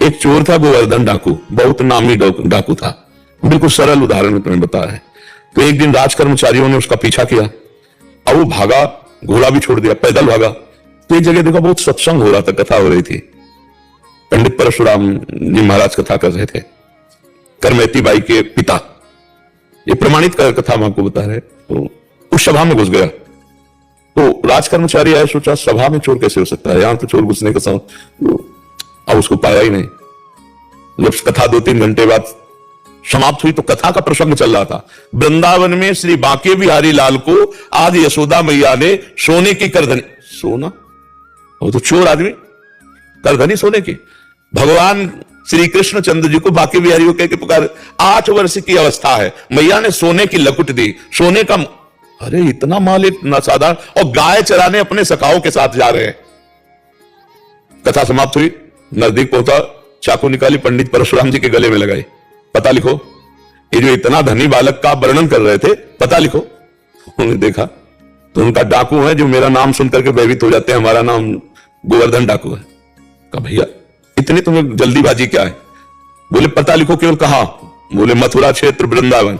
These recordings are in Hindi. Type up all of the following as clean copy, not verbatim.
एक चोर था गोवर्धन डाकू, बहुत नामी डाकू था। बिल्कुल सरल उदाहरण में तुम्हें बता है। तो एक दिन राज कर्मचारियों ने उसका पीछा किया और वो भागा, घोड़ा भी छोड़ दिया, पैदल भागा। तो एक जगह देखा बहुत सत्संग हो रहा था, कथा हो रही थी। पंडित परशुराम जी महाराज कथा कर रहे थे, करमेती बाई के पिता। ये प्रमाणित कथा हम आपको बता रहे। तो उस सभा में घुस गया। तो राज कर्मचारी आए, सोचा सभा में चोर कैसे हो सकता है, यहां तो चोर घुसने का समय। अब उसको पाया ही नहीं। जब कथा 2-3 घंटे बाद समाप्त हुई तो कथा का प्रसंग चल रहा था। वृंदावन में श्री बांके बिहारी लाल को आज यशोदा मैया ने सोने की करधनी, सोना, वो तो चोर आदमी, करधनी सोने की। भगवान श्री कृष्ण चंद्र जी को बांके बिहारी को कह के पुकार, 8 वर्ष की अवस्था है, मैया ने सोने की लकुट दी, सोने का। अरे इतना माल, इतना साधारण, और गाय चराने अपने सखाओं के साथ जा रहे हैं। कथा समाप्त हुई, नजदीक पहुंचा, चाकू निकाली, पंडित परशुराम जी के गले में लगाई, पता लिखो। ये जो इतना धनी बालक का वर्णन कर रहे थे, पता लिखो। उन्होंने देखा तो उनका डाकू है जो मेरा नाम सुनकर के भयभीत हो जाते हैं, हमारा नाम गोवर्धन डाकू है। कहा भैया इतनी तुम्हें जल्दीबाजी क्या है? बोले पता लिखो। केवल कहा? बोले मथुरा क्षेत्र वृंदावन,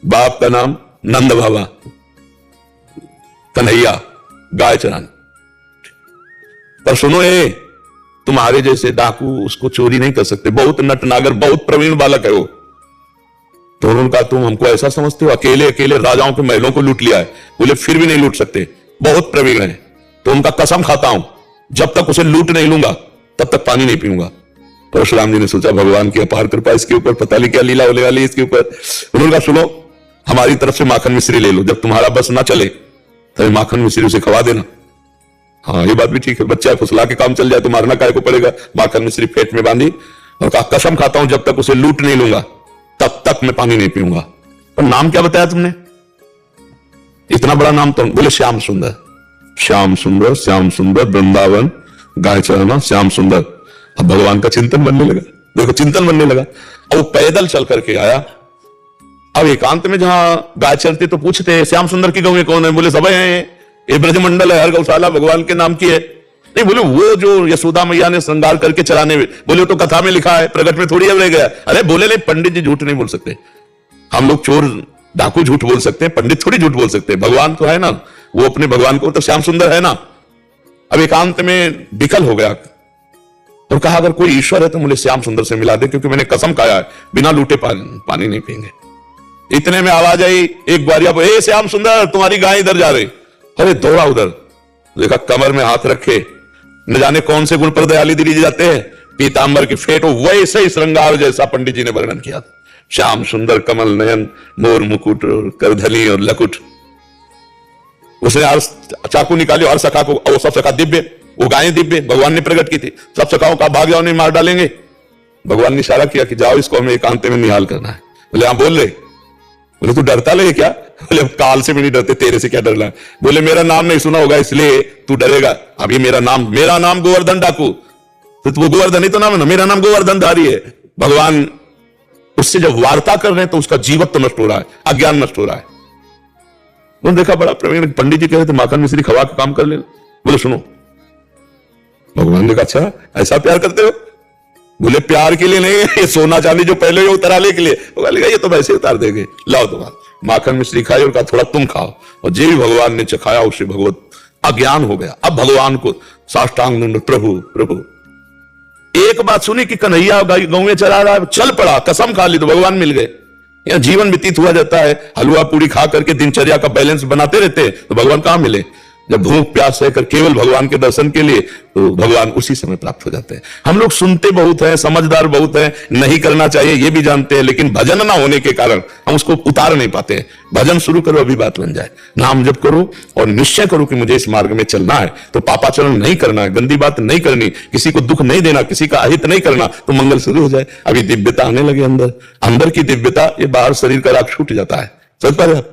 बाप का नाम नंद बाबा, कन्हैया, गाय चराने। पर सुनो, तुम्हारे जैसे डाकू उसको चोरी नहीं कर सकते, बहुत नटनागर, बहुत प्रवीण बालक है वो। तो उन्होंने कहा तुम हमको ऐसा समझते हो, अकेले अकेले राजाओं के महलों को लूट लिया है। बोले फिर भी नहीं लूट सकते, बहुत प्रवीण है। तो उनका कसम खाता हूं जब तक उसे लूट नहीं लूंगा तब तक पानी नहीं पीऊंगा। परशुराम जी ने सोचा भगवान की अपार कृपा इसके ऊपर, पता नहीं क्या लीला होने वाली इसके ऊपर। उन्होंने कहा सुनो, हमारी तरफ से माखन मिश्री ले लो, जब तुम्हारा बस ना चले तो माखन मिश्री उसे खवा देना। हाँ ये बात भी ठीक है, बच्चा फुसला के काम चल जाए तो मारना काय को पड़ेगा। माखन मिश्री पेट में बांधी और कहा कसम खाता हूं जब तक उसे लूट नहीं लूंगा तब तक मैं पानी नहीं पीऊंगा। पर नाम क्या बताया तुमने? इतना बड़ा नाम तो। बोले श्याम सुंदर। श्याम सुंदर, श्याम सुंदर, वृंदावन, गाय चराना, श्याम सुंदर। अब भगवान का चिंतन बनने लगा। देखो चिंतन बनने लगा। और वो पैदल चल करके आया। अब एकांत में जहां गाय चरती तो पूछते श्याम सुंदर की गौएं कौन है? बोले सब हैं, ये ब्रजमंडल है, हर गौशाला भगवान के नाम की है। नहीं, बोले वो जो यशोदा मैया ने श्रृंगार करके चराने में। बोले तो कथा में लिखा है, प्रकट में थोड़ी अब रह गया। अरे बोले नहीं, पंडित जी झूठ नहीं बोल सकते। हम लोग चोर डाकू झूठ बोल सकते हैं, पंडित थोड़ी झूठ बोल सकते हैं। भगवान तो है ना, वो अपने भगवान को तो श्याम सुंदर है ना। अब एकांत में विकल हो गया और कहा अगर कोई ईश्वर है तो मुझे श्याम सुंदर से मिला दे, क्योंकि मैंने कसम खाया है बिना लूटे पानी नहीं पीएंगे। इतने में आवाज आई एक ग्वारिया पर, ए श्याम सुंदर तुम्हारी गाय इधर जा रही। अरे दौड़ा उधर, देखा कमर में हाथ रखे, न जाने कौन से गुण पर दयाली दिली जाते हैं, पीतांबर की फेट हो वैसे ही श्रृंगार जैसा पंडित जी ने वर्णन किया था। श्याम सुंदर, कमल नयन, मोर मुकुट, करधनी और लकुट। उसने चाकू निकाली और सखा को, वो सब सखा दिव्य, वो गायें दिव्य भगवान ने प्रकट की थी। सब सखाओं का भाग जाओ नहीं मार डालेंगे। भगवान ने इशारा किया कि जाओ इसको हमें एकांत में निहाल करना है। बोले हाँ बोल रहे। बोले तू डरता लगे क्या? बोले काल से भी नहीं डरते, तेरे से क्या डरना है? बोले मेरा नाम नहीं सुना होगा इसलिए तू डरेगा। अभी मेरा नाम गोवर्धन डाकू, तो वो गोवर्धन ही तो नाम है ना, मेरा नाम गोवर्धन धारी है। भगवान उससे जब वार्ता कर रहे हैं तो उसका जीवत तो नष्ट हो रहा है, अज्ञान नष्ट हो रहा है। उन्होंने देखा बड़ा प्रवीण, पंडित जी कह रहे थे माखन मिश्री खवा के काम कर लेना। बोले सुनो, भगवान ने कहा अच्छा ऐसा प्यार करते हो? बोले प्यार के लिए नहीं, ये सोना चांदी जो पहले उतराने के लिए। बोले ये तो वैसे उतार देंगे, लाओ तुम्हारा। माखन मिश्री खाई और कहा थोड़ा तुम खाओ। और जो भी भगवान ने चखाया उससे भगवत अज्ञान हो गया। अब भगवान को साष्टांग दंड, प्रभु प्रभु। एक बात सुनी कि कन्हैया गौएं चरा रहा है, चल पड़ा, कसम खा ली तो भगवान मिल गए। यहां जीवन व्यतीत हुआ जाता है, हलवा पूरी खा करके दिनचर्या का बैलेंस बनाते रहते हैं तो भगवान कहां मिले? जब भूख प्यास सहकर केवल भगवान के दर्शन के लिए, तो भगवान उसी समय प्राप्त हो जाते हैं। हम लोग सुनते बहुत हैं, समझदार बहुत हैं, नहीं करना चाहिए ये भी जानते हैं, लेकिन भजन ना होने के कारण हम उसको उतार नहीं पाते हैं। भजन शुरू करो अभी बात बन जाए, नाम जप करो और निश्चय करो कि मुझे इस मार्ग में चलना है, तो पापाचरण नहीं करना है, गंदी बात नहीं करनी, किसी को दुख नहीं देना, किसी का अहित नहीं करना, तो मंगल शुरू हो जाए। अभी दिव्यता आने लगे अंदर की दिव्यता, ये बाहर शरीर का राग छूट जाता है। समझ पा रहे आप?